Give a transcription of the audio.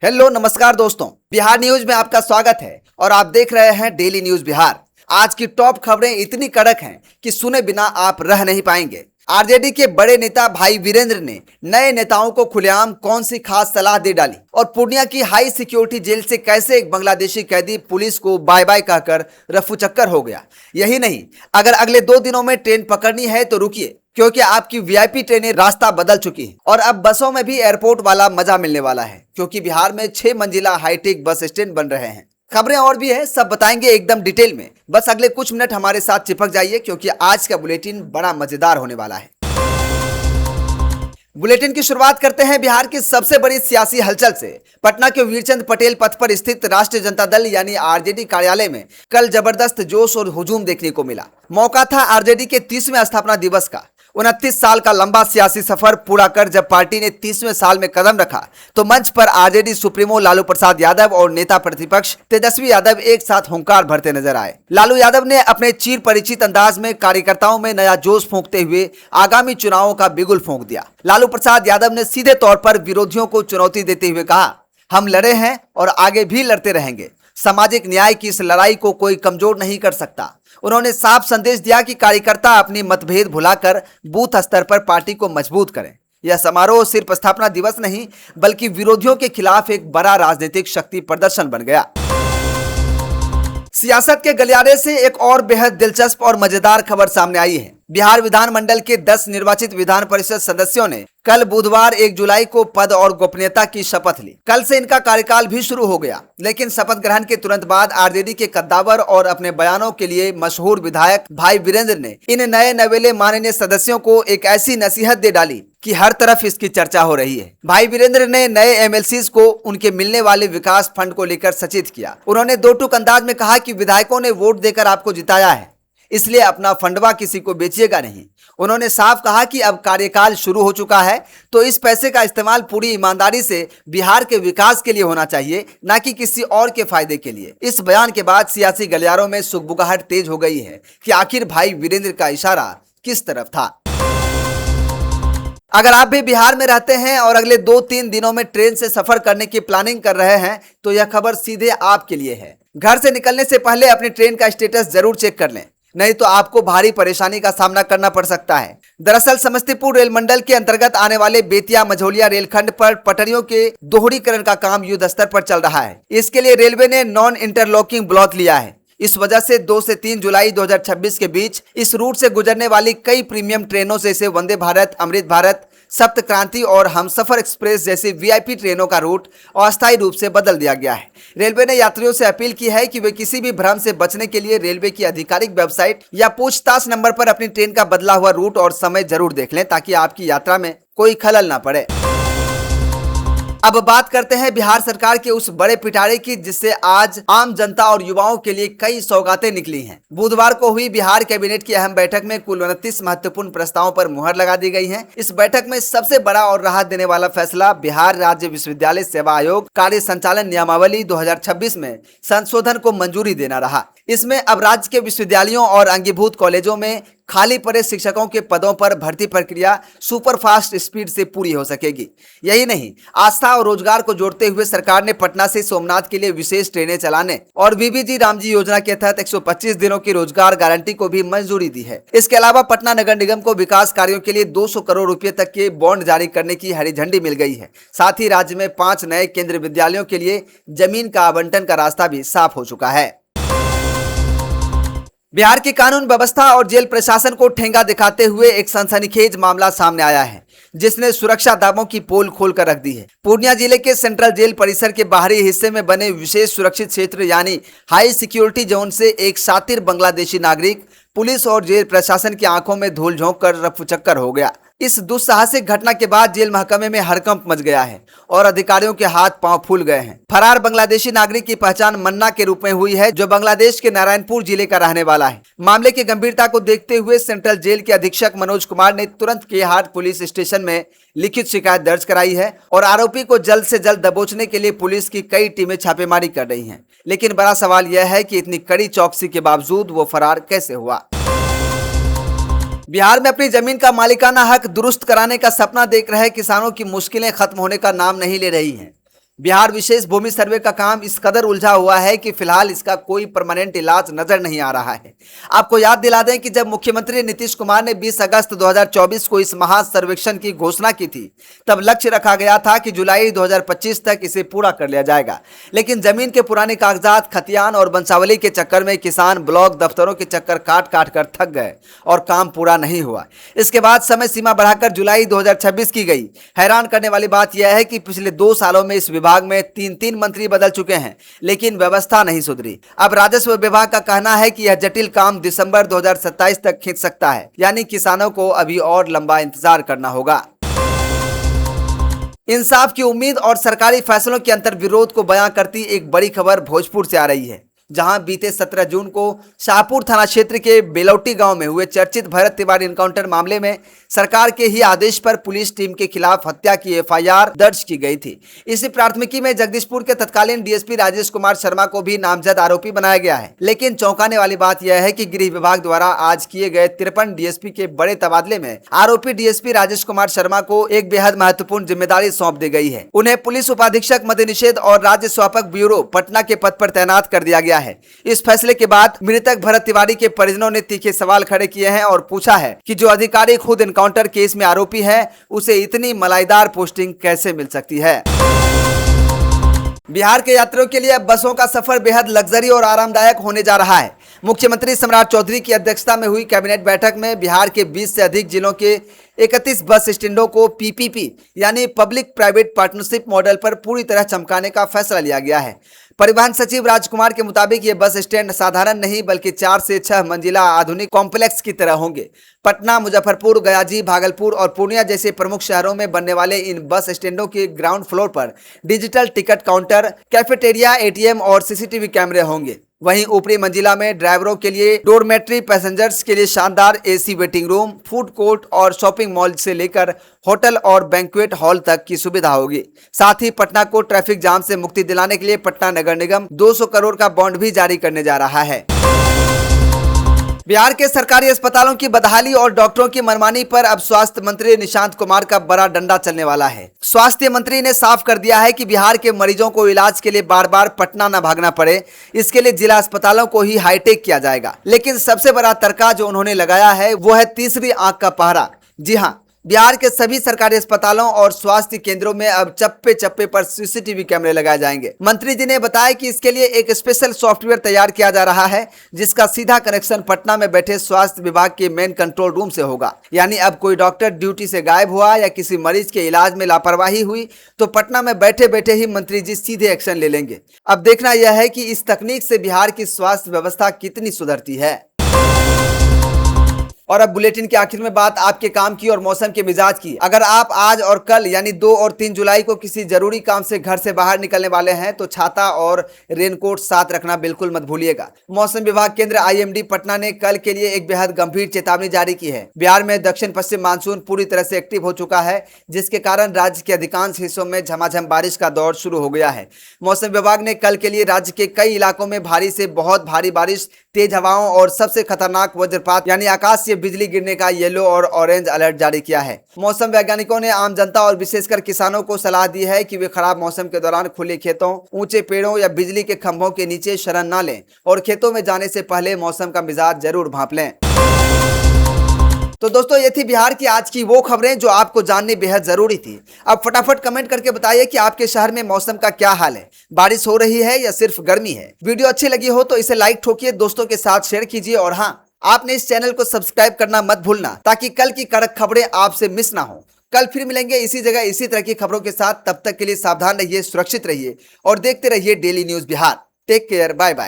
Hello नमस्कार दोस्तों, Bihar news में आपका स्वागत है और आप देख रहे हैं डेली न्यूज बिहार। आज की टॉप खबरें इतनी कड़क हैं कि सुने बिना आप रह नहीं पाएंगे। आरजेडी के बड़े नेता भाई वीरेंद्र ने नए नेताओं को खुलेआम कौन सी खास सलाह दे डाली और पूर्णिया की हाई सिक्योरिटी जेल से कैसे एक बांग्लादेशी कैदी पुलिस को बाय बाय कहकर रफू चक्कर हो गया। यही नहीं, अगर अगले 2 दिनों में ट्रेन पकड़नी है तो रुकिए, क्योंकि आपकी वीआईपी ट्रेनें रास्ता बदल चुकी हैं और अब बसों में भी एयरपोर्ट वाला मजा मिलने वाला है, क्योंकि बिहार में 6 मंजिला हाईटेक बस स्टैंड बन रहे हैं। खबरें और भी हैं, सब बताएंगे एकदम डिटेल में। बस अगले कुछ मिनट हमारे साथ चिपक जाइए, क्योंकि आज का बुलेटिन बड़ा मजेदार होने वाला है। बुलेटिन की शुरुआत करते हैं बिहार की सबसे बड़ी सियासी हलचल से। पटना के वीरचंद पटेल पथ पर स्थित राष्ट्रीय जनता दल यानी आरजेडी कार्यालय में कल जबरदस्त जोश और हुजूम देखने को मिला। मौका था आरजेडी के 30वें स्थापना दिवस का। 29 साल का लंबा सियासी सफर पूरा कर जब पार्टी ने 30वें साल में कदम रखा तो मंच पर आरजेडी सुप्रीमो लालू प्रसाद यादव और नेता प्रतिपक्ष तेजस्वी यादव एक साथ हुंकार भरते नजर आए। लालू यादव ने अपने चिर परिचित अंदाज में कार्यकर्ताओं में नया जोश फूंकते हुए आगामी चुनावों का बिगुल फूंक दिया। लालू प्रसाद यादव ने सीधे तौर पर विरोधियों को चुनौती देते हुए कहा, हम लड़े हैं और आगे भी लड़ते रहेंगे। सामाजिक न्याय की इस लड़ाई को कोई कमजोर नहीं कर सकता। उन्होंने साफ संदेश दिया कि कार्यकर्ता अपनी मतभेद भुलाकर बूथ स्तर पर पार्टी को मजबूत करें। यह समारोह सिर्फ स्थापना दिवस नहीं, बल्कि विरोधियों के खिलाफ एक बड़ा राजनीतिक शक्ति प्रदर्शन बन गया। सियासत के गलियारे से एक और बेहद दिलचस्प और मजेदार खबर सामने आई है। बिहार विधानमंडल के 10 निर्वाचित विधान परिषद सदस्यों ने कल बुधवार 1 जुलाई को पद और गोपनीयता की शपथ ली। कल से इनका कार्यकाल भी शुरू हो गया, लेकिन शपथ ग्रहण के तुरंत बाद आरजेडी के कद्दावर और अपने बयानों के लिए मशहूर विधायक भाई वीरेंद्र ने इन नए नवेले माननीय सदस्यों को एक ऐसी नसीहत दे डाली कि हर तरफ इसकी चर्चा हो रही है। भाई वीरेंद्र ने नए एमएलसीज को उनके मिलने वाले विकास फंड को लेकर सचेत किया। उन्होंने दो टूक अंदाज में कहा कि विधायकों ने वोट देकर आपको जिताया है, इसलिए अपना फंडवा किसी को बेचिएगा नहीं। उन्होंने साफ कहा कि अब कार्यकाल शुरू हो चुका है, तो इस पैसे का इस्तेमाल पूरी ईमानदारी से बिहार के विकास के लिए होना चाहिए, न कि किसी और के फायदे के लिए। इस बयान के बाद सियासी गलियारों में सुगबुगाहट तेज हो गई है कि आखिर भाई वीरेंद्र का इशारा किस तरफ था। अगर आप भी बिहार में रहते हैं और अगले 2-3 दिनों में ट्रेन से सफर करने की प्लानिंग कर रहे हैं, तो यह खबर सीधे आपके लिए है। घर से निकलने से पहले अपनी ट्रेन का स्टेटस जरूर चेक कर लें, नहीं तो आपको भारी परेशानी का सामना करना पड़ सकता है। दरअसल समस्तीपुर रेल मंडल के अंतर्गत आने वाले बेतिया मझौलिया रेलखंड पर पटरियों के दोहरीकरण का काम युद्ध स्तर पर चल रहा है। इसके लिए रेलवे ने नॉन इंटरलॉकिंग ब्लॉक लिया है। इस वजह से 2 से 3 जुलाई 2026 के बीच इस रूट से गुजरने वाली कई प्रीमियम ट्रेनों जैसे वंदे भारत, अमृत भारत, सप्त क्रांति और हमसफर एक्सप्रेस जैसी वीआईपी ट्रेनों का रूट अस्थायी रूप से बदल दिया गया है। रेलवे ने यात्रियों से अपील की है कि वे किसी भी भ्रम से बचने के लिए रेलवे की आधिकारिक वेबसाइट या पूछताछ नंबर पर अपनी ट्रेन का बदला हुआ रूट और समय जरूर देख लें, ताकि आपकी यात्रा में कोई खलल ना पड़े। अब बात करते हैं बिहार सरकार के उस बड़े पिटारे की, जिससे आज आम जनता और युवाओं के लिए कई सौगातें निकली हैं। बुधवार को हुई बिहार कैबिनेट की अहम बैठक में कुल 29 महत्वपूर्ण प्रस्तावों पर मुहर लगा दी गई है। इस बैठक में सबसे बड़ा और राहत देने वाला फैसला बिहार राज्य विश्वविद्यालय सेवा आयोग कार्य संचालन नियमावली 2026 में संशोधन को मंजूरी देना रहा। इसमें अब राज्य के विश्वविद्यालयों और अंगीभूत कॉलेजों में खाली पड़े शिक्षकों के पदों पर भर्ती प्रक्रिया सुपर फास्ट स्पीड से पूरी हो सकेगी। यही नहीं, आस्था और रोजगार को जोड़ते हुए सरकार ने पटना से सोमनाथ के लिए विशेष ट्रेनें चलाने और बीबीजी रामजी योजना के तहत 125 दिनों की रोजगार गारंटी को भी मंजूरी दी है। इसके अलावा पटना नगर निगम को विकास कार्यों के लिए 200 करोड़ रुपए तक के बॉन्ड जारी करने की हरी झंडी मिल गई है। साथ ही राज्य में 5 नए केंद्रीय विद्यालयों के लिए जमीन का आवंटन का रास्ता भी साफ हो चुका है। बिहार की कानून व्यवस्था और जेल प्रशासन को ठेंगा दिखाते हुए एक सनसनीखेज मामला सामने आया है, जिसने सुरक्षा दावों की पोल खोल कर रख दी है। पूर्णिया जिले के सेंट्रल जेल परिसर के बाहरी हिस्से में बने विशेष सुरक्षित क्षेत्र यानी हाई सिक्योरिटी जोन से एक शातिर बांग्लादेशी नागरिक पुलिस और जेल प्रशासन की आंखों में धूल झोंक कर रफू चक्कर हो गया। इस दुस्साहसिक घटना के बाद जेल महकमे में हड़कंप मच गया है और अधिकारियों के हाथ पांव फूल गए हैं। फरार बांग्लादेशी नागरिक की पहचान मन्ना के रूप में हुई है, जो बांग्लादेश के नारायणपुर जिले का रहने वाला है। मामले की गंभीरता को देखते हुए सेंट्रल जेल के अधीक्षक मनोज कुमार ने तुरंत केहाट पुलिस स्टेशन में लिखित शिकायत दर्ज कराई है और आरोपी को जल्द से जल्द दबोचने के लिए पुलिस की कई टीमें छापेमारी कर रही हैं। लेकिन बड़ा सवाल यह है कि इतनी कड़ी चौकसी के बावजूद वो फरार कैसे हुआ। बिहार में अपनी जमीन का मालिकाना हक दुरुस्त कराने का सपना देख रहे किसानों की मुश्किलें खत्म होने का नाम नहीं ले रही हैं। बिहार विशेष भूमि सर्वे का काम इस कदर उलझा हुआ है कि फिलहाल इसका कोई परमानेंट इलाज नजर नहीं आ रहा है। आपको याद दिला दें कि जब मुख्यमंत्री नीतीश कुमार ने 20 अगस्त 2024 को इस महासर्वेक्षण की घोषणा की थी, तब लक्ष्य रखा गया था कि जुलाई 2025 तक इसे पूरा कर लिया जाएगा। लेकिन जमीन के पुराने कागजात, खतियान और वंशावली के चक्कर में किसान ब्लॉक दफ्तरों के चक्कर काट काट कर थक गए और काम पूरा नहीं हुआ। इसके बाद समय सीमा बढ़ाकर जुलाई 2026 की गई। हैरान करने वाली बात यह है कि पिछले 2 सालों में इस विभाग में 3 मंत्री बदल चुके हैं, लेकिन व्यवस्था नहीं सुधरी। अब राजस्व विभाग का कहना है कि यह जटिल काम दिसंबर 2027 तक खींच सकता है, यानी किसानों को अभी और लंबा इंतजार करना होगा। इंसाफ की उम्मीद और सरकारी फैसलों के अंतर विरोध को बयां करती एक बड़ी खबर भोजपुर से आ रही है, जहां बीते 17 जून को शाहपुर थाना क्षेत्र के बेलौटी गांव में हुए चर्चित भरत तिवारी इनकाउंटर मामले में सरकार के ही आदेश पर पुलिस टीम के खिलाफ हत्या की एफआईआर दर्ज की गई थी। इसी प्राथमिकी में जगदीशपुर के तत्कालीन डीएसपी राजेश कुमार शर्मा को भी नामजद आरोपी बनाया गया है। लेकिन चौंकाने वाली बात यह है कि गृह विभाग द्वारा आज किए गए 53 डीएसपी के बड़े तबादले में आरोपी डीएसपी राजेश कुमार शर्मा को एक बेहद महत्वपूर्ण जिम्मेदारी सौंप दी गई है। उन्हें पुलिस उपाधीक्षक मद्य निषेध और राज्य स्वापक ब्यूरो पटना के पद पर तैनात कर दिया गया है। इस फैसले के बाद मृतक भरत तिवारी के परिजनों ने तीखे सवाल खड़े किए हैं और पूछा है कि जो अधिकारी खुद एनकाउंटर केस में आरोपी है, उसे इतनी मलाईदार पोस्टिंग कैसे मिल सकती है। बिहार के यात्रियों के लिए अब बसों का सफर बेहद लग्जरी और आरामदायक होने जा रहा है। मुख्यमंत्री सम्राट चौधरी की अध्यक्षता में हुई कैबिनेट बैठक में बिहार के 20 से अधिक जिलों के 31 बस स्टैंडों को पीपीपी यानी पब्लिक प्राइवेट पार्टनरशिप मॉडल पर पूरी तरह चमकाने का फैसला लिया गया है। परिवहन सचिव राजकुमार के मुताबिक ये बस स्टैंड साधारण नहीं बल्कि 4 से 6 मंजिला आधुनिक कॉम्प्लेक्स की तरह होंगे। पटना, मुजफ्फरपुर, गयाजी, भागलपुर और पूर्णिया जैसे प्रमुख शहरों में बनने वाले इन बस स्टैंडों के ग्राउंड फ्लोर पर digital ticket counter, cafeteria, ATM और सीसीटीवी कैमरे होंगे। वहीं ऊपरी मंजिला में ड्राइवरों के लिए डोरमेट्री, पैसेंजर्स के लिए शानदार AC waiting room, food court और शॉपिंग मॉल से लेकर होटल और बैंक्वेट हॉल तक की सुविधा होगी। साथ ही पटना को ट्रैफिक जाम से मुक्ति दिलाने के लिए पटना नगर निगम 200 करोड़ का बॉन्ड भी जारी करने जा रहा है। बिहार के सरकारी अस्पतालों की बदहाली और डॉक्टरों की मनमानी पर अब स्वास्थ्य मंत्री निशांत कुमार का बड़ा डंडा चलने वाला है। स्वास्थ्य मंत्री ने साफ कर दिया है कि बिहार के मरीजों को इलाज के लिए बार बार पटना न भागना पड़े, इसके लिए जिला अस्पतालों को ही हाईटेक किया जाएगा। लेकिन सबसे बड़ा तड़का जो उन्होंने लगाया है वो है तीसरी आंख का पहरा। जी हाँ, बिहार के सभी सरकारी अस्पतालों और स्वास्थ्य केंद्रों में अब चप्पे चप्पे पर सीसीटीवी कैमरे लगाए जाएंगे। मंत्री जी ने बताया कि इसके लिए एक स्पेशल सॉफ्टवेयर तैयार किया जा रहा है, जिसका सीधा कनेक्शन पटना में बैठे स्वास्थ्य विभाग के मेन कंट्रोल रूम से होगा। यानी अब कोई डॉक्टर ड्यूटी से गायब हुआ या किसी मरीज के इलाज में लापरवाही हुई तो पटना में बैठे बैठे ही मंत्री जी सीधे एक्शन ले लेंगे। अब देखना यह है कि इस तकनीक से बिहार की स्वास्थ्य व्यवस्था कितनी सुधरती है। और अब बुलेटिन के आखिर में बात आपके काम की और मौसम के मिजाज की। अगर आप आज और कल यानी 2 और 3 जुलाई को किसी जरूरी काम से घर से बाहर निकलने वाले हैं तो छाता और रेनकोट साथ रखना बिल्कुल मत भूलिएगा। मौसम विभाग केंद्र आईएमडी पटना ने कल के लिए एक बेहद गंभीर चेतावनी जारी की है। बिहार में दक्षिण पश्चिम मानसून पूरी तरह से एक्टिव हो चुका है, जिसके कारण राज्य के अधिकांश हिस्सों में झमाझम बारिश का दौर शुरू हो गया है। मौसम विभाग ने कल के लिए राज्य के कई इलाकों में भारी से बहुत भारी बारिश, तेज हवाओं और सबसे खतरनाक वज्रपात यानी आकाश से बिजली गिरने का येलो और ऑरेंज अलर्ट जारी किया है। मौसम वैज्ञानिकों ने आम जनता और विशेषकर किसानों को सलाह दी है कि वे खराब मौसम के दौरान खुले खेतों, ऊंचे पेड़ों या बिजली के खंभों के नीचे शरण न लें और खेतों में जाने से पहले मौसम का मिजाज जरूर भांप लें। तो दोस्तों, ये थी बिहार की आज की वो खबरें जो आपको जाननी बेहद जरूरी थी। अब फटाफट कमेंट करके बताइए कि आपके शहर में मौसम का क्या हाल है, बारिश हो रही है या सिर्फ गर्मी है। वीडियो अच्छी लगी हो तो इसे लाइक ठोकिए, दोस्तों के साथ शेयर कीजिए और हाँ, आपने इस चैनल को सब्सक्राइब करना मत भूलना ताकि कल की कड़क खबरें आपसे मिस ना हो। कल फिर मिलेंगे इसी जगह इसी तरह की खबरों के साथ। तब तक के लिए सावधान रहिए, सुरक्षित रहिए और देखते रहिए daily news Bihar. Take care, bye bye.